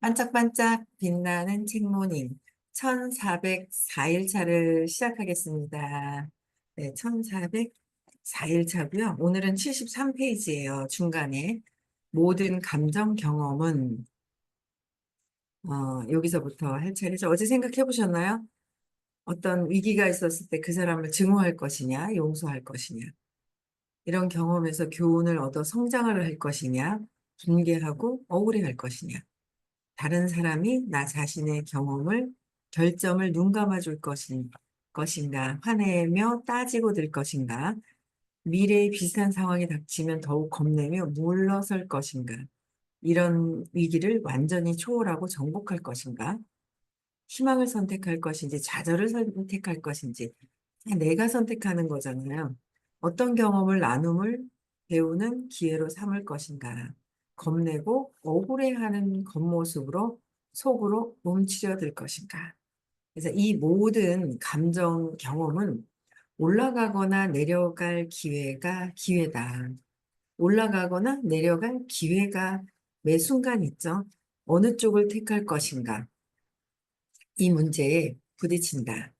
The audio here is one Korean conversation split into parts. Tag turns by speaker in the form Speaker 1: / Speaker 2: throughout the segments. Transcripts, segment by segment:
Speaker 1: 반짝반짝 빛나는 책모닝 1404일차를 시작하겠습니다. 네, 1404일차고요. 오늘은 73페이지예요. 중간에 모든 감정 경험은 여기서부터 할 차례죠. 어제 생각해 보셨나요? 어떤 위기가 있었을 때 그 사람을 증오할 것이냐, 용서할 것이냐. 이런 경험에서 교훈을 얻어 성장을 할 것이냐, 분개하고 억울해할 것이냐. 다른 사람이 나 자신의 경험을, 결점을 눈 감아줄 것인가, 화내며 따지고 들 것인가, 미래에 비슷한 상황이 닥치면 더욱 겁내며 물러설 것인가, 이런 위기를 완전히 초월하고 정복할 것인가, 희망을 선택할 것인지, 좌절을 선택할 것인지, 다 내가 선택하는 거잖아요. 어떤 경험을 나눔을 배우는 기회로 삼을 것인가. 겁내고 억울해하는 겉모습으로 속으로 움츠려들 것인가. 그래서 이 모든 감정 경험은 올라가거나 내려갈 기회다. 올라가거나 내려갈 기회가 매 순간 있죠. 어느 쪽을 택할 것인가. 이 문제에 부딪힌다.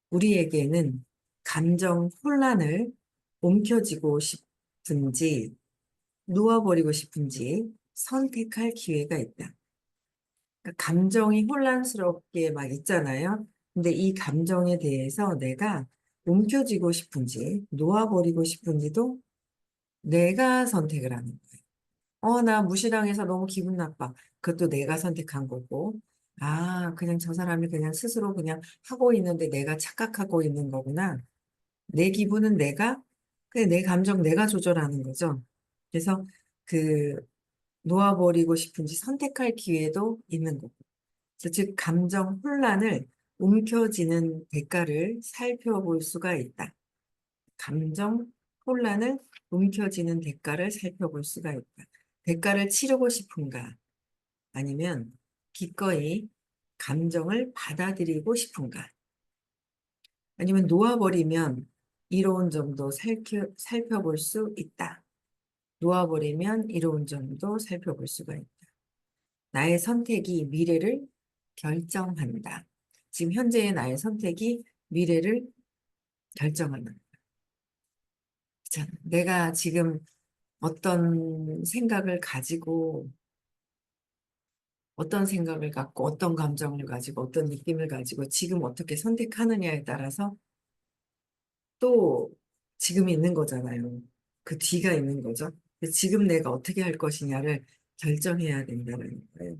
Speaker 1: 우리에게는 감정 혼란을 움켜쥐고 싶은지 놓아버리고 싶은지 선택할 기회가 있다. 그러니까 감정이 혼란스럽게 막 있잖아요. 근데 이 감정에 대해서 내가 움켜쥐고 싶은지 놓아버리고 싶은지도 내가 선택을 하는 거예요. 나 무시당해서 너무 기분 나빠. 그것도 내가 선택한 거고. 아, 그냥 저 사람이 그냥 스스로 그냥 하고 있는데 내가 착각하고 있는 거구나. 내 기분은 그냥 내 감정 내가 조절하는 거죠. 그래서 그 놓아버리고 싶은지 선택할 기회도 있는 거고. 그래서 즉 감정 혼란을 움켜쥐는 대가를 살펴볼 수가 있다. 감정 혼란을 움켜쥐는 대가를 살펴볼 수가 있다. 대가를 치르고 싶은가? 아니면 기꺼이 감정을 받아들이고 싶은가? 아니면 놓아버리면 이로운 점도 살펴볼 수 있다. 놓아버리면 이로운 점도 살펴볼 수가 있다. 나의 선택이 미래를 결정한다. 지금 현재의 나의 선택이 미래를 결정한다. 자, 내가 지금 어떤 생각을 가지고, 어떤 생각을 갖고, 어떤 감정을 가지고, 어떤 느낌을 가지고, 지금 어떻게 선택하느냐에 따라서 또 지금이 있는 거잖아요. 그 뒤가 있는 거죠. 지금 내가 어떻게 할 것이냐를 결정해야 된다는 거예요.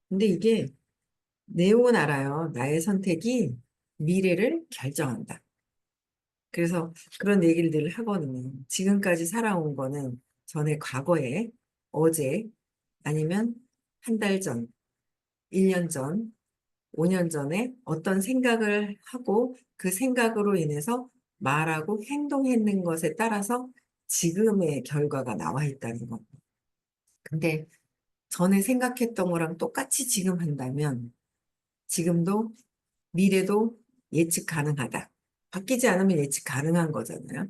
Speaker 1: 근데 이게 내용은 알아요. 나의 선택이 미래를 결정한다. 그래서 그런 얘기를 늘 하거든요. 지금까지 살아온 거는 전에 과거에, 어제, 아니면 한 달 전, 1년 전, 5년 전에 어떤 생각을 하고 그 생각으로 인해서 말하고 행동했는 것에 따라서 지금의 결과가 나와 있다는 거. 근데 전에 생각했던 거랑 똑같이 지금 한다면 지금도 미래도 예측 가능하다. 바뀌지 않으면 예측 가능한 거잖아요.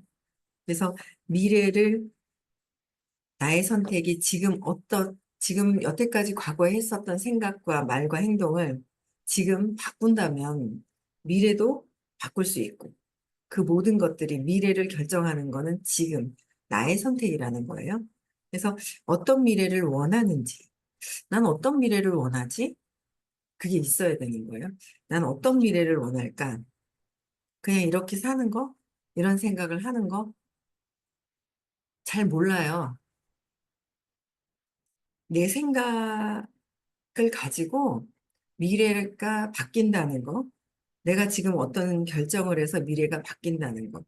Speaker 1: 그래서 미래를 나의 선택이 지금 여태까지 과거에 했었던 생각과 말과 행동을 지금 바꾼다면 미래도 바꿀 수 있고 그 모든 것들이 미래를 결정하는 거는 지금 나의 선택이라는 거예요. 그래서 어떤 미래를 원하는지, 난 어떤 미래를 원하지? 그게 있어야 되는 거예요. 난 어떤 미래를 원할까? 그냥 이렇게 사는 거? 이런 생각을 하는 거? 잘 몰라요. 내 생각을 가지고 미래가 바뀐다는 거, 내가 지금 어떤 결정을 해서 미래가 바뀐다는 거,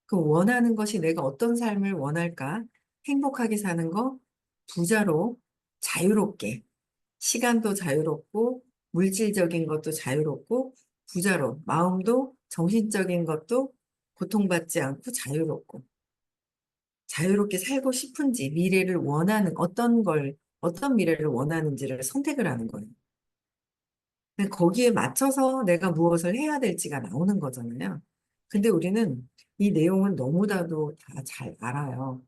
Speaker 1: 그 원하는 것이 내가 어떤 삶을 원할까? 행복하게 사는 거, 부자로, 자유롭게, 시간도 자유롭고, 물질적인 것도 자유롭고, 부자로, 마음도 정신적인 것도 고통받지 않고 자유롭고, 자유롭게 살고 싶은지, 미래를 원하는, 어떤 미래를 원하는지를 선택을 하는 거예요. 근데 거기에 맞춰서 내가 무엇을 해야 될지가 나오는 거잖아요. 근데 우리는 이 내용은 너무나도 다 잘 알아요.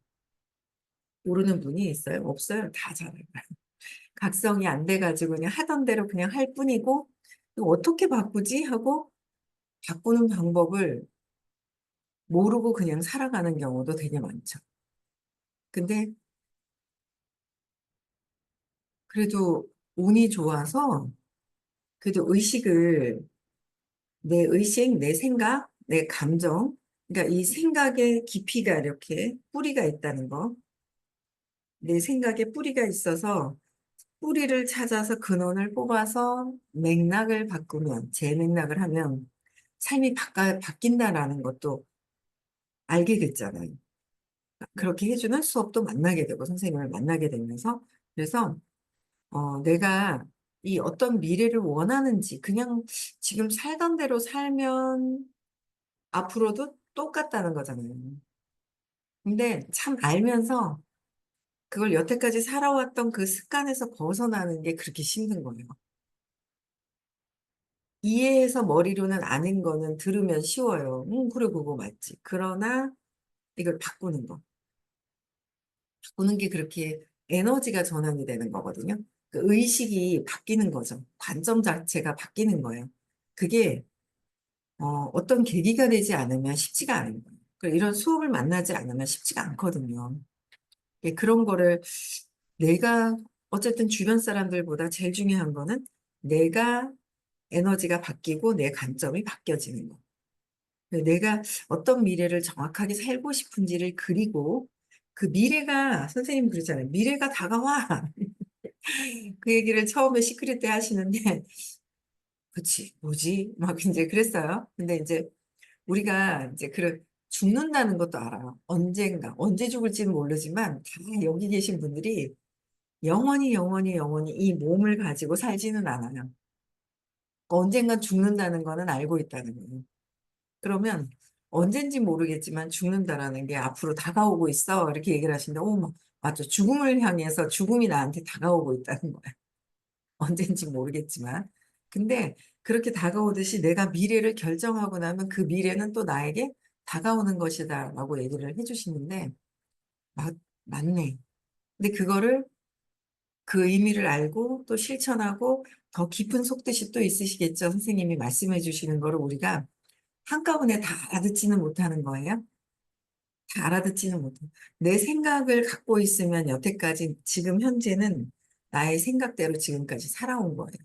Speaker 1: 모르는 분이 있어요? 없어요? 다 잘 알아요. 각성이 안 돼가지고 그냥 하던 대로 그냥 할 뿐이고, 이거 어떻게 바꾸지? 하고 바꾸는 방법을 모르고 그냥 살아가는 경우도 되게 많죠. 근데 그래도 운이 좋아서 그래도 내 의식, 내 생각, 내 감정, 그러니까 이 생각의 깊이가 이렇게 뿌리가 있다는 거, 내 생각에 뿌리가 있어서 뿌리를 찾아서 근원을 뽑아서 맥락을 바꾸면, 제 맥락을 하면 삶이 바뀐다라는 것도 알게 됐잖아요. 그렇게 해주는 수업도 만나게 되고, 선생님을 만나게 되면서, 그래서, 내가 이 어떤 미래를 원하는지, 그냥 지금 살던 대로 살면 앞으로도 똑같다는 거잖아요. 근데 참 알면서 그걸 여태까지 살아왔던 그 습관에서 벗어나는 게 그렇게 힘든 거예요. 이해해서 머리로는 아는 거는 들으면 쉬워요. 그래, 그거 맞지. 그러나 이걸 바꾸는 거. 바꾸는 게 그렇게 에너지가 전환이 되는 거거든요. 그 의식이 바뀌는 거죠. 관점 자체가 바뀌는 거예요. 그게 어떤 계기가 되지 않으면 쉽지가 않은 거예요. 이런 수업을 만나지 않으면 쉽지가 않거든요. 예, 그런 거를 내가 어쨌든 주변 사람들보다 제일 중요한 거는 내가 에너지가 바뀌고 내 관점이 바뀌어지는 거. 내가 어떤 미래를 정확하게 살고 싶은지를 그리고 그 미래가 선생님 그러잖아요. 미래가 다가와. 그 얘기를 처음에 시크릿 때 하시는데 그치 뭐지? 막 이제 그랬어요. 근데 이제 우리가 이제 죽는다는 것도 알아요. 언젠가 언제 죽을지는 모르지만 다 여기 계신 분들이 영원히 이 몸을 가지고 살지는 않아요. 언젠간 죽는다는 거는 알고 있다는 거예요. 그러면 언젠지 모르겠지만 죽는다라는 게 앞으로 다가오고 있어. 이렇게 얘기를 하시는데, 맞죠. 죽음을 향해서 죽음이 나한테 다가오고 있다는 거예요. 언젠지 모르겠지만. 근데 그렇게 다가오듯이 내가 미래를 결정하고 나면 그 미래는 또 나에게 다가오는 것이다라고 얘기를 해주시는데, 맞, 맞네. 근데 그거를 그 의미를 알고 또 실천하고 더 깊은 속뜻이 또 있으시겠죠. 선생님이 말씀해 주시는 거를 우리가 한꺼번에 다 알아듣지는 못하는 거예요. 다 알아듣지는 못해. 내 생각을 갖고 있으면 여태까지 지금 현재는 나의 생각대로 지금까지 살아온 거예요.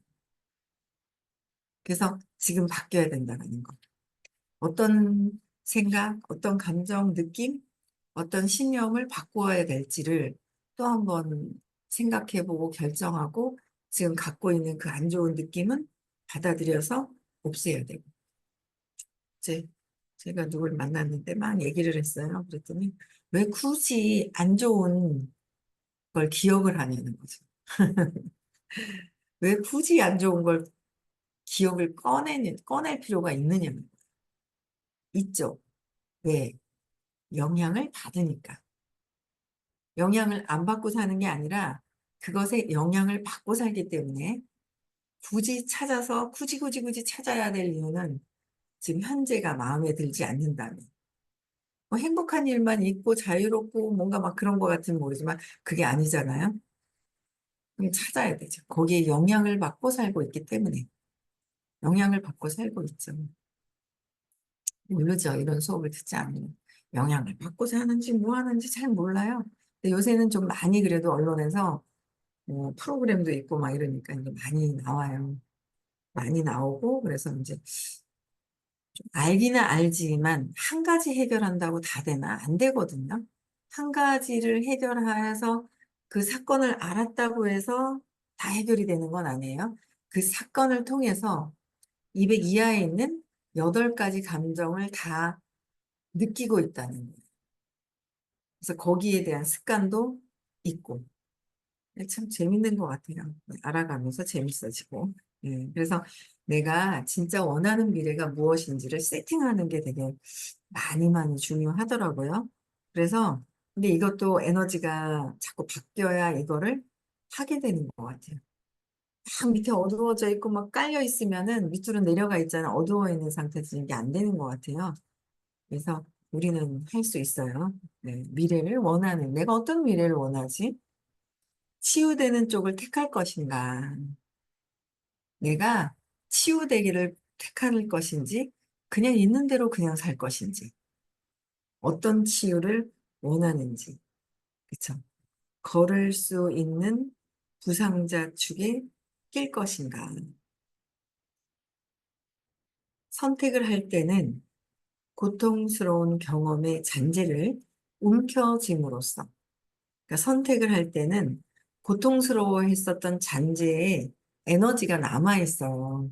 Speaker 1: 그래서 지금 바뀌어야 된다는 거. 어떤 생각, 어떤 감정, 느낌, 어떤 신념을 바꾸어야 될지를 또 한번 생각해보고 결정하고 지금 갖고 있는 그 안 좋은 느낌은 받아들여서 없애야 되고. 이제 제가 누굴 만났는데 막 얘기를 했어요. 그랬더니 왜 굳이 안 좋은 걸 기억을 하냐는 거죠. 왜 굳이 안 좋은 걸 기억을 꺼낼 필요가 있느냐는 거예요. 있죠. 왜? 영향을 받으니까. 영향을 안 받고 사는 게 아니라 그것에 영향을 받고 살기 때문에 굳이 찾아야 될 이유는 지금 현재가 마음에 들지 않는다면. 뭐 행복한 일만 있고 자유롭고 뭔가 막 그런 것 같으면 모르지만 그게 아니잖아요. 그럼 찾아야 되죠. 거기에 영향을 받고 살고 있기 때문에. 영향을 받고 살고 있죠. 모르죠. 이런 수업을 듣지 않으면. 영향을 받고 사는지 뭐 하는지 잘 몰라요. 근데 요새는 좀 많이 그래도 언론에서 프로그램도 있고 막 이러니까 이제 많이 나와요. 많이 나오고 그래서 이제 알기는 알지만 한 가지 해결한다고 다 되나? 안 되거든요. 한 가지를 해결해서 그 사건을 알았다고 해서 다 해결이 되는 건 아니에요. 그 사건을 통해서 200 이하에 있는 8가지 감정을 다 느끼고 있다는 거예요. 그래서 거기에 대한 습관도 있고. 참 재밌는 것 같아요. 알아가면서 재밌어지고. 그래서 내가 진짜 원하는 미래가 무엇인지를 세팅하는 게 되게 많이 중요하더라고요. 그래서, 근데 이것도 에너지가 자꾸 바뀌어야 이거를 하게 되는 것 같아요. 막 밑에 어두워져 있고 막 깔려 있으면은 밑으로 내려가 있잖아. 어두워 있는 상태에서 이게 안 되는 것 같아요. 그래서 우리는 할 수 있어요. 네, 미래를 원하는, 내가 어떤 미래를 원하지? 치유되는 쪽을 택할 것인가? 내가 치유되기를 택할 것인지, 그냥 있는 대로 그냥 살 것인지, 어떤 치유를 원하는지, 그쵸? 걸을 수 있는 부상자 축에 낄 것인가? 선택을 할 때는 고통스러운 경험의 잔재를 움켜쥡으로써, 그러니까 선택을 할 때는 고통스러워 했었던 잔재에 에너지가 남아있어.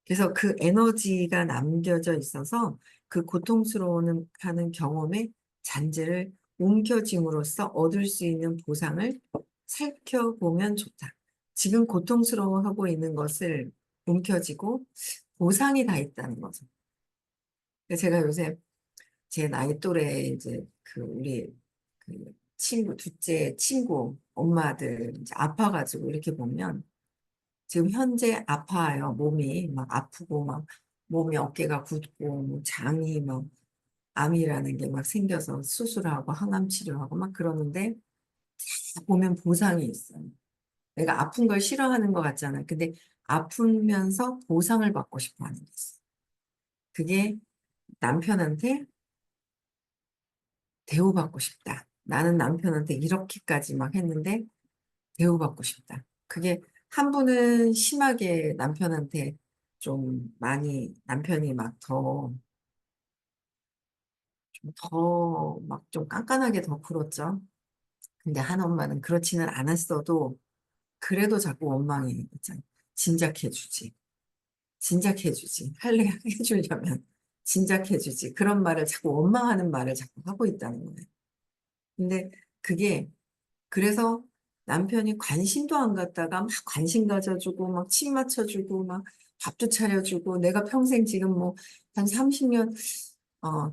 Speaker 1: 그래서 그 에너지가 남겨져 있어서 그 고통스러운 하는 경험의 잔재를 움켜쥡으로써 얻을 수 있는 보상을 살펴보면 좋다. 지금 고통스러워하고 있는 것을 움켜쥐고 보상이 다 있다는 거죠. 그래서 제가 요새 제 나이 또래 이제 그 우리 그 친구, 둘째 친구 엄마들 이제 아파가지고 이렇게 보면 지금 현재 아파요. 몸이 막 아프고 막 몸이 어깨가 굳고 뭐 장이 막 암이라는 게 막 생겨서 수술하고 항암 치료하고 막 그러는데 다 보면 보상이 있어요. 내가 아픈 걸 싫어하는 것 같잖아요. 근데 아프면서 보상을 받고 싶어 하는 게 있어요. 그게 남편한테 대우받고 싶다. 나는 남편한테 이렇게까지 막 했는데 대우받고 싶다. 그게 한 분은 심하게 남편한테 좀 많이 남편이 막 더 막 좀 깐깐하게 더 굴었죠. 근데 한 엄마는 그렇지는 않았어도 그래도 자꾸 원망이 있잖아. 진작해주지. 진작해주지. 할래 해주려면 진작해주지. 그런 말을 자꾸 원망하는 말을 자꾸 하고 있다는 거예요. 근데 그게 그래서 남편이 관심도 안 갖다가 막 관심 가져주고 막 침 맞춰주고 막 밥도 차려주고 내가 평생 지금 뭐 한 30년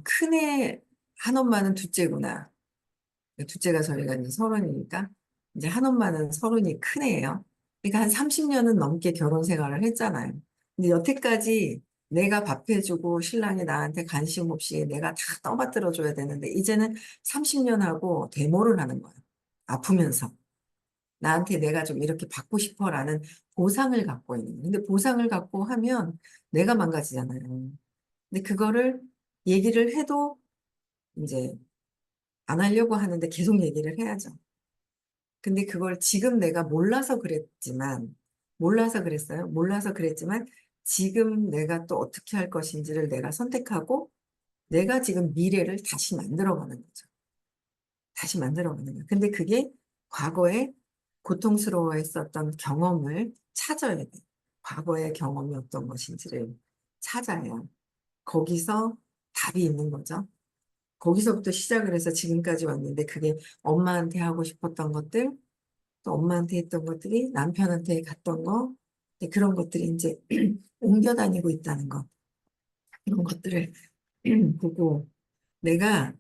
Speaker 1: 큰애 한 엄마는 둘째구나. 둘째가 저희가 이제 서른이니까 이제 한 엄마는 서른이 큰애예요. 그러니까 한 30년은 넘게 결혼 생활을 했잖아요. 근데 여태까지 내가 밥 해주고 신랑이 나한테 관심 없이 내가 다 떠받들어 줘야 되는데 이제는 30년 하고 데모를 하는 거예요. 아프면서. 나한테 내가 좀 이렇게 받고 싶어라는 보상을 갖고 있는 거예요. 근데 보상을 갖고 하면 내가 망가지잖아요. 근데 그거를 얘기를 해도 이제 안 하려고 하는데 계속 얘기를 해야죠. 근데 그걸 지금 내가 몰라서 그랬지만, 몰라서 그랬어요. 몰라서 그랬지만, 지금 내가 또 어떻게 할 것인지를 내가 선택하고, 내가 지금 미래를 다시 만들어가는 거죠. 다시 만들어가는 거예요. 근데 그게 과거에 고통스러워했었던 경험을 찾아야 돼. 과거의 경험이 어떤 것인지를 찾아야 거기서 답이 있는 거죠. 거기서부터 시작을 해서 지금까지 왔는데 그게 엄마한테 하고 싶었던 것들, 또 엄마한테 했던 것들이 남편한테 갔던 거, 네, 그런 것들이 이제 옮겨 다니고 있다는 거. 이런 것들을 보고 내가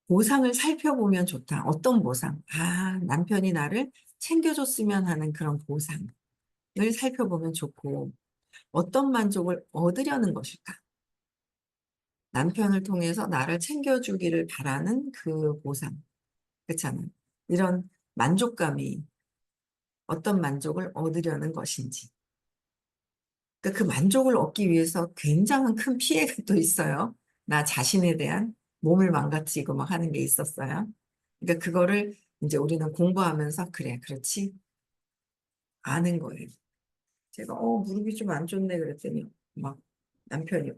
Speaker 1: 보상을 살펴보면 좋다. 어떤 보상? 아, 남편이 나를 챙겨줬으면 하는 그런 보상을 살펴보면 좋고, 어떤 만족을 얻으려는 것일까? 남편을 통해서 나를 챙겨주기를 바라는 그 보상. 그렇잖아요. 이런 만족감이 어떤 만족을 얻으려는 것인지. 그러니까 그 만족을 얻기 위해서 굉장한 큰 피해가 또 있어요. 나 자신에 대한 몸을 망가뜨리고 막 하는 게 있었어요. 그러니까 그거를 이제 우리는 공부하면서 그래, 그렇지. 아는 거예요. 제가 무릎이 좀 안 좋네 그랬더니 막 남편이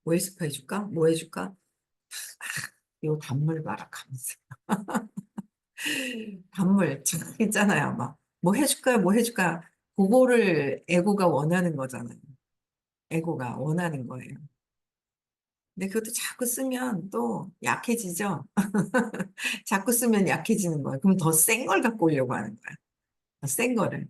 Speaker 1: 뭐 해줄까 해줄까? 뭐 해줄까? 요 단물 봐라 하면서 단물 참 있잖아요. 막 뭐 해줄까요? 뭐 해줄까? 그거를 에고가 원하는 거잖아요. 에고가 원하는 거예요. 근데 그것도 자꾸 쓰면 또 약해지죠. 자꾸 쓰면 약해지는 거예요. 그럼 더 센 걸 갖고 오려고 하는 거야. 더 센 거를.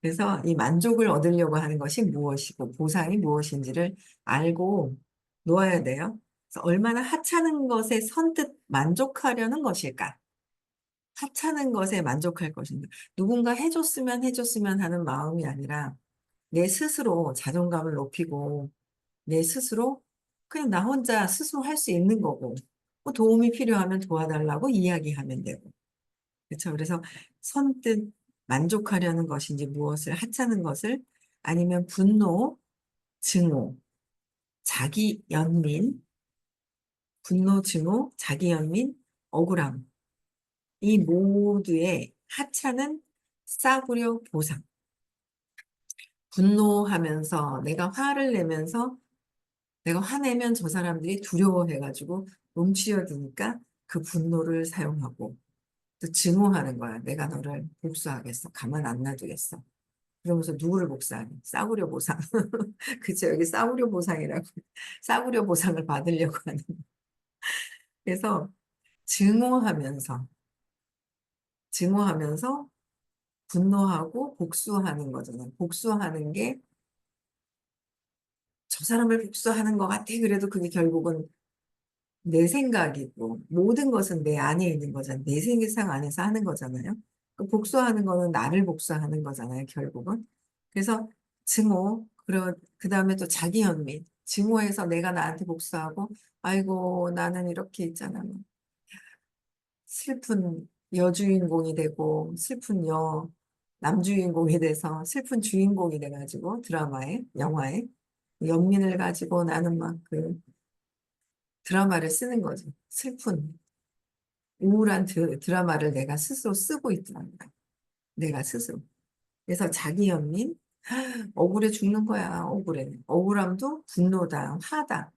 Speaker 1: 그래서 이 만족을 얻으려고 하는 것이 무엇이고 보상이 무엇인지를 알고 놓아야 돼요. 그래서 얼마나 하찮은 것에 선뜻 만족하려는 것일까? 하찮은 것에 만족할 것인가? 누군가 해줬으면 하는 마음이 아니라 내 스스로 자존감을 높이고 내 스스로 그냥 나 혼자 스스로 할 수 있는 거고 뭐 도움이 필요하면 도와달라고 이야기하면 되고 그렇죠. 그래서 선뜻 만족하려는 것인지 무엇을 하찮은 것을 아니면 분노, 증오, 자기 연민, 분노, 증오, 자기 연민, 억울함. 이 모두의 하찮은 싸구려 보상. 분노하면서 내가 화를 내면서 내가 화내면 저 사람들이 두려워해가지고 움츠려드니까 그 분노를 사용하고 또 증오하는 거야. 내가 너를 복수하겠어. 가만 안 놔두겠어. 그러면서 누구를 복수하니? 싸구려 보상. 그쵸? 여기 싸구려 보상이라고. 싸구려 보상을 받으려고 하는. 그래서 증오하면서, 증오하면서 분노하고 복수하는 거잖아요. 복수하는 게 저 사람을 복수하는 것 같아. 그래도 그게 결국은 내 생각이고 모든 것은 내 안에 있는 거잖아요. 내 세상 안에서 하는 거잖아요. 그 복수하는 거는 나를 복수하는 거잖아요. 결국은. 그래서 증오, 그 다음에 또 자기 연민. 증오해서 내가 나한테 복수하고 아이고 나는 이렇게 있잖아. 슬픈 여주인공이 되고 슬픈 남주인공이 돼서 슬픈 주인공이 돼가지고 드라마에 영화에 연민을 가지고 나는 막 그 드라마를 쓰는 거죠. 슬픈 우울한 드라마를 내가 스스로 쓰고 있더라고요. 내가 스스로. 그래서 자기 연민, 억울해 죽는 거야. 억울해. 억울함도 분노다, 화다.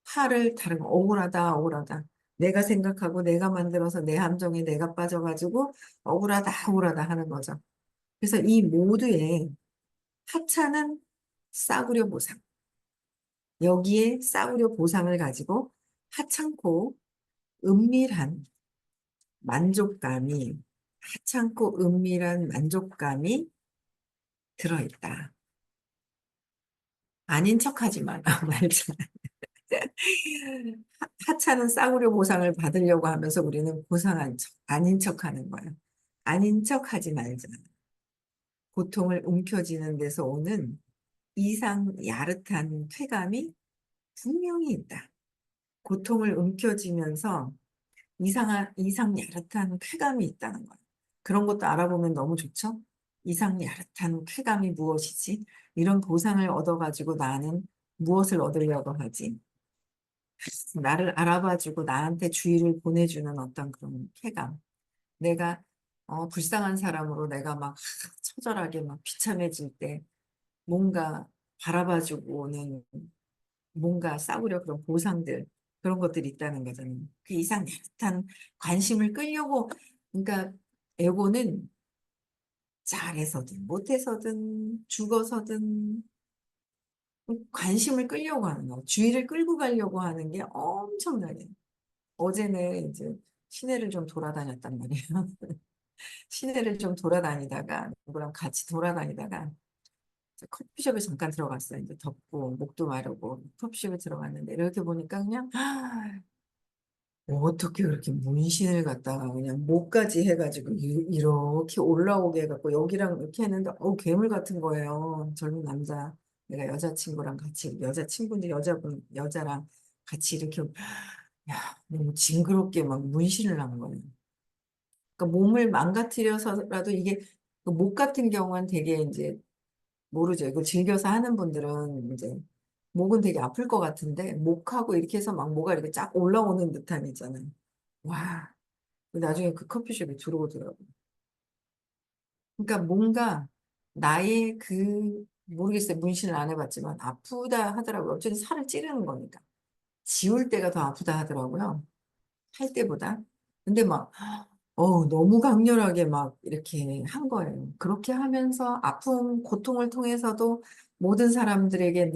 Speaker 1: 화를 다른 거, 억울하다, 억울하다. 내가 생각하고 내가 만들어서 내 함정에 내가 빠져가지고 억울하다, 억울하다 하는 거죠. 그래서 이 모두의 하찮은 싸구려 보상. 여기에 싸구려 보상을 가지고 하찮고 은밀한 만족감이, 하찮고 은밀한 만족감이 들어있다. 아닌 척하지 마라, 말자. 하찮은 싸구려 보상을 받으려고 하면서 우리는 보상한 척, 아닌 척하는 거야. 아닌 척하지 말자. 고통을 움켜쥐는 데서 오는 이상 야릇한 쾌감이 분명히 있다. 고통을 움켜쥐면서 이상 야릇한 쾌감이 있다는 거야. 그런 것도 알아보면 너무 좋죠? 이상 야릇한 쾌감이 무엇이지? 이런 보상을 얻어가지고 나는 무엇을 얻으려고 하지? 나를 알아봐주고 나한테 주의를 보내주는 어떤 그런 쾌감. 내가 불쌍한 사람으로 내가 막 처절하게 막 비참해질 때 뭔가 바라봐주고 오는 뭔가 싸우려 그런 보상들 그런 것들이 있다는 거잖아요. 그 이상 야릇한 관심을 끌려고 그러니까 에고는 잘해서든 못해서든 죽어서든 관심을 끌려고 하는 거, 주의를 끌고 가려고 하는 게 엄청나게. 어제는 이제 시내를 좀 돌아다녔단 말이에요. 시내를 좀 돌아다니다가 누구랑 같이 돌아다니다가 이제 커피숍에 잠깐 들어갔어요. 이제 덥고 목도 마르고 커피숍에 들어갔는데 이렇게 보니까 그냥 어떻게 그렇게 문신을 갖다가 그냥 목까지 해가지고 이렇게 올라오게 해갖고 여기랑 이렇게 했는데 괴물 같은 거예요. 젊은 남자. 내가 여자친구랑 같이 여자친구인데 여자랑 같이 이렇게 야 너무 징그럽게 막 문신을 한 거예요. 그러니까 몸을 망가뜨려서라도 이게 그목 같은 경우는 되게 이제 모르죠. 이거 즐겨서 하는 분들은 이제 목은 되게 아플 것 같은데 목하고 이렇게 해서 막 뭐가 이렇게 쫙 올라오는 듯한 있잖아요. 와, 나중에 그 커피숍에 들어오더라고요. 그러니까 뭔가 나의 모르겠어요. 문신을 안 해봤지만 아프다 하더라고요. 어쨌든 살을 찌르는 거니까. 지울 때가 더 아프다 하더라고요. 할 때보다. 근데 막, 너무 강렬하게 막 이렇게 한 거예요. 그렇게 하면서 아픔, 고통을 통해서도 모든 사람들에게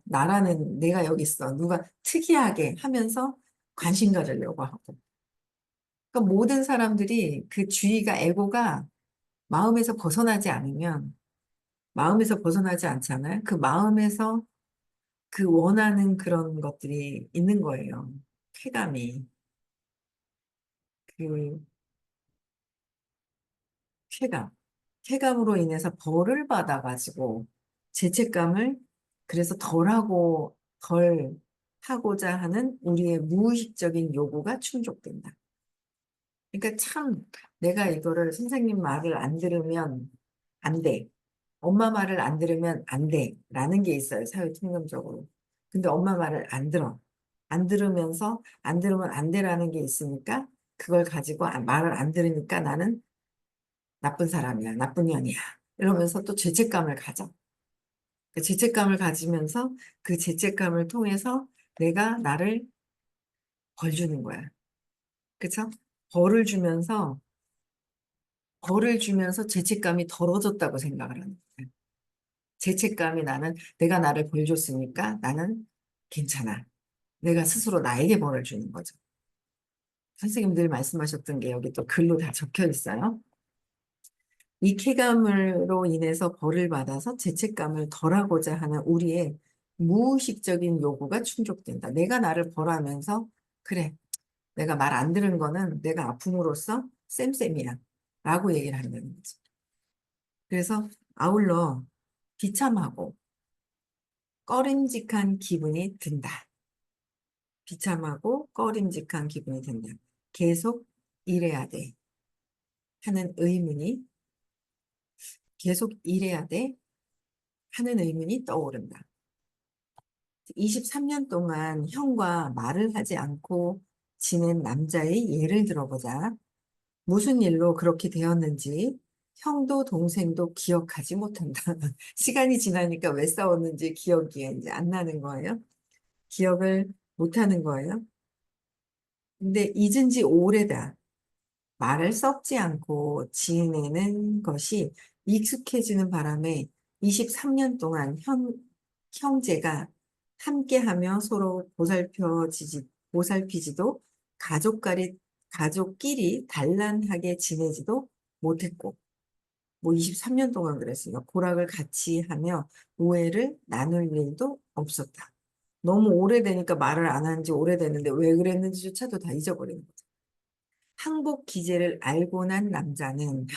Speaker 1: 나라는 내가 여기 있어. 누가 특이하게 하면서 관심 가지려고 하고. 그러니까 모든 사람들이 그 주의가, 에고가 마음에서 벗어나지 않잖아요. 그 마음에서 그 원하는 그런 것들이 있는 거예요. 쾌감이. 그 쾌감. 쾌감으로 인해서 벌을 받아가지고 죄책감을 그래서 덜 하고자 하는 우리의 무의식적인 요구가 충족된다. 그러니까 참 내가 이거를 선생님 말을 안 들으면 안 돼. 엄마 말을 안 들으면 안 돼. 라는 게 있어요. 사회 통념적으로. 근데 엄마 말을 안 들어. 안 들으면서 안 들으면 안 돼라는 게 있으니까 그걸 가지고 말을 안 들으니까 나는 나쁜 사람이야. 나쁜 년이야. 이러면서 또 죄책감을 가져. 그 죄책감을 가지면서 그 죄책감을 통해서 내가 나를 벌 주는 거야. 그쵸? 벌을 주면서 벌을 주면서 죄책감이 덜어졌다고 생각을 하는 거야. 죄책감이 나는 내가 나를 벌 줬으니까 나는 괜찮아. 내가 스스로 나에게 벌을 주는 거죠. 선생님 늘 말씀하셨던 게 여기 또 글로 다 적혀 있어요. 이 쾌감으로 인해서 벌을 받아서 죄책감을 덜하고자 하는 우리의 무의식적인 요구가 충족된다. 내가 나를 벌하면서 그래, 내가 말 안 들은 거는 내가 아픔으로써 쌤쌤이야 라고 얘기를 한다는 거죠. 그래서 아울러 비참하고 꺼림직한 기분이 든다. 비참하고 꺼림직한 기분이 든다. 계속 일해야 돼 하는 의문이 계속 일해야 돼 하는 의문이 떠오른다. 23년 동안 형과 말을 하지 않고 지낸 남자의 예를 들어보자. 무슨 일로 그렇게 되었는지 형도 동생도 기억하지 못한다. 시간이 지나니까 왜 싸웠는지 기억이 이제 안 나는 거예요. 기억을 못 하는 거예요. 근데 잊은 지 오래다. 말을 썩지 않고 지내는 것이 익숙해지는 바람에 23년 동안 형제가 함께하며 서로 보살피지도 가족끼리 단란하게 지내지도 못했고, 뭐 23년 동안 그랬으니까 고락을 같이 하며 오해를 나눌 일도 없었다. 너무 오래되니까 말을 안 한 지 오래됐는데 왜 그랬는지조차도 다 잊어버리는 거죠. 항복 기제를 알고 난 남자는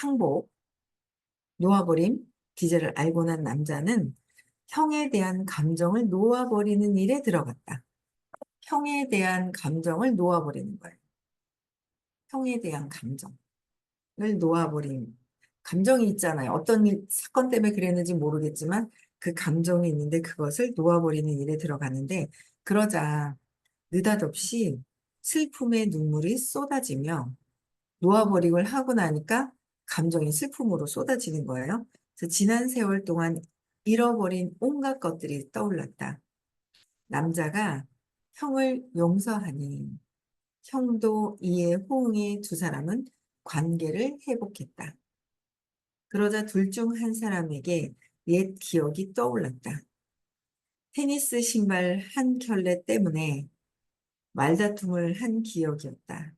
Speaker 1: 놓아버림 기제를 알고 난 남자는 형에 대한 감정을 놓아버리는 일에 들어갔다. 형에 대한 감정을 놓아버리는 거예요. 형에 대한 감정을 놓아버린 감정이 있잖아요. 어떤 사건 때문에 그랬는지 모르겠지만 그 감정이 있는데 그것을 놓아버리는 일에 들어가는데 그러자 느닷없이 슬픔의 눈물이 쏟아지며 놓아버림을 하고 나니까 감정이 슬픔으로 쏟아지는 거예요. 그래서 지난 세월 동안 잃어버린 온갖 것들이 떠올랐다. 남자가 형을 용서하니 형도 이에 호응해 두 사람은 관계를 회복했다. 그러자 둘 중 한 사람에게 옛 기억이 떠올랐다. 테니스 신발 한 켤레 때문에 말다툼을 한 기억이었다.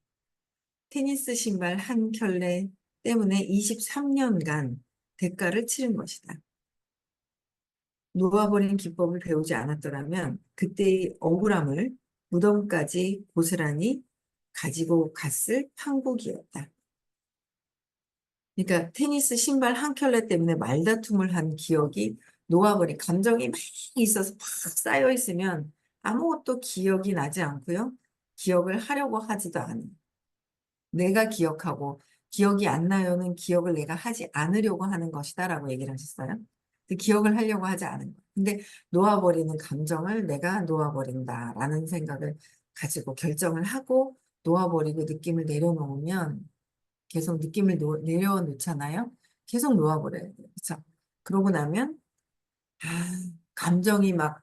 Speaker 1: 테니스 신발 한 켤레 때문에 23년간 대가를 치른 것이다. 놓아버린 기법을 배우지 않았더라면 그때의 억울함을 무덤까지 고스란히 가지고 갔을 판국이었다. 그러니까 테니스 신발 한 켤레 때문에 말다툼을 한 기억이 녹아버린 감정이 막 있어서 팍 쌓여 있으면 아무것도 기억이 나지 않고요. 기억을 하려고 하지도 않아요. 내가 기억하고 기억이 안 나요는 기억을 내가 하지 않으려고 하는 것이다라고 얘기를 하셨어요. 근데 기억을 하려고 하지 않은 거예요. 근데 놓아버리는 감정을 내가 놓아버린다라는 생각을 가지고 결정을 하고 놓아버리고 느낌을 내려놓으면 계속 느낌을 내려놓잖아요. 계속 놓아버려야 돼요. 그렇죠? 그러고 나면 아, 감정이 막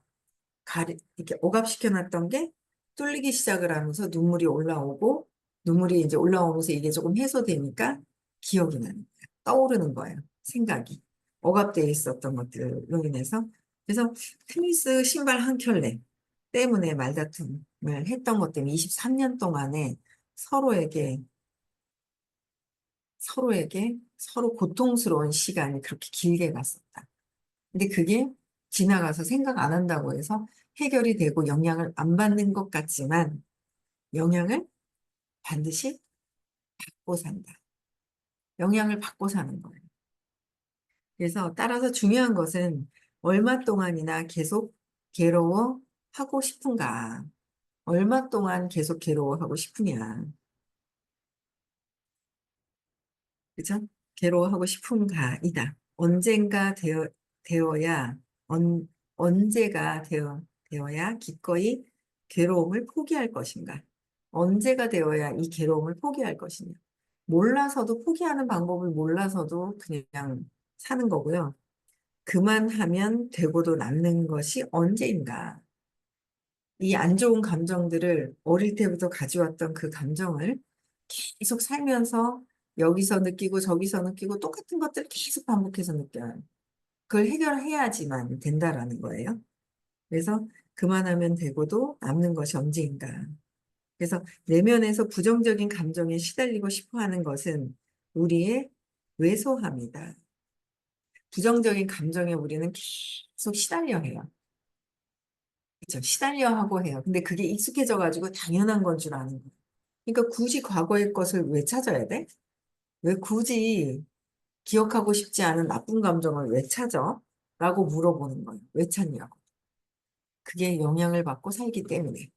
Speaker 1: 이렇게 억압시켜놨던 게 뚫리기 시작을 하면서 눈물이 올라오고 눈물이 이제 올라오면서 이게 조금 해소되니까 기억이 나는 거예요. 떠오르는 거예요. 생각이. 억압되어 있었던 것들로 인해서. 그래서 테니스 신발 한 켤레 때문에 말다툼을 했던 것 때문에 23년 동안에 서로에게 서로 고통스러운 시간이 그렇게 길게 갔었다. 근데 그게 지나가서 생각 안 한다고 해서 해결이 되고 영향을 안 받는 것 같지만 영향을 반드시 받고 산다. 영향을 받고 사는 거예요. 그래서 따라서 중요한 것은 얼마 동안이나 계속 괴로워하고 싶은가? 얼마 동안 계속 괴로워하고 싶으냐? 그죠? 괴로워하고 싶은가이다. 되어야, 언제가 되어야 기꺼이 괴로움을 포기할 것인가? 언제가 되어야 이 괴로움을 포기할 것이냐? 몰라서도 포기하는 방법을 몰라서도 그냥 사는 거고요. 그만하면 되고도 남는 것이 언제인가? 이 안 좋은 감정들을 어릴 때부터 가져왔던 그 감정을 계속 살면서 여기서 느끼고 저기서 느끼고 똑같은 것들을 계속 반복해서 느껴요. 그걸 해결해야지만 된다라는 거예요. 그래서 그만하면 되고도 남는 것이 언제인가. 그래서 내면에서 부정적인 감정에 시달리고 싶어 하는 것은 우리의 왜소함이다. 부정적인 감정에 우리는 계속 시달려 해요. 그렇죠? 시달려 하고 해요. 근데 그게 익숙해져 가지고 당연한 건 줄 아는 거예요. 그러니까 굳이 과거의 것을 왜 찾아야 돼? 왜 굳이 기억하고 싶지 않은 나쁜 감정을 왜 찾아? 라고 물어보는 거예요. 왜 찾냐고. 그게 영향을 받고 살기 때문에.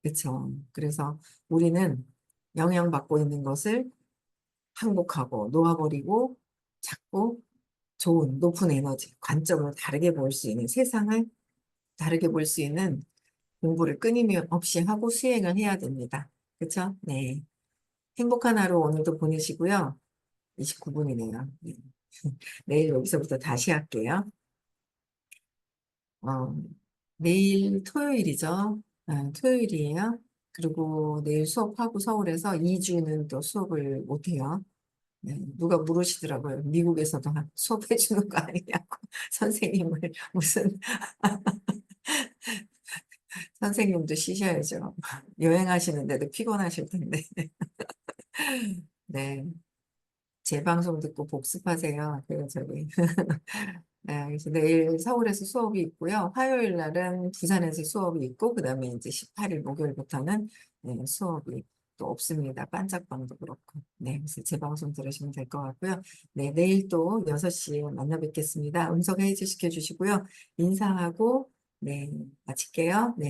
Speaker 1: 그렇죠. 그래서 우리는 영향받고 있는 것을 항복하고 놓아버리고 자꾸 좋은 높은 에너지, 관점을 다르게 볼 수 있는 세상을 다르게 볼 수 있는 공부를 끊임없이 하고 수행을 해야 됩니다. 그렇죠? 네. 행복한 하루 오늘도 보내시고요. 29분이네요. 내일 여기서부터 다시 할게요. 어, 내일 토요일이죠. 아, 토요일이에요. 그리고 내일 수업하고 서울에서 2주는 또 수업을 못해요. 네, 누가 물으시더라고요. 미국에서도 수업해 주는 거 아니냐고. 선생님을 무슨 선생님도 쉬셔야죠. 여행하시는데도 피곤하실 텐데. 네. 제 방송 듣고 복습하세요. 그래서 저기. 네, 그래서 내일 서울에서 수업이 있고요. 화요일 날은 부산에서 수업이 있고, 그 다음에 이제 18일 목요일부터는 네, 수업이 또 없습니다. 반짝방도 그렇고. 네, 그래서 제 방송 들으시면 될 것 같고요. 네, 내일 또 6시에 만나 뵙겠습니다. 음성 해지 시켜주시고요. 인사하고, 네, 마칠게요. 네.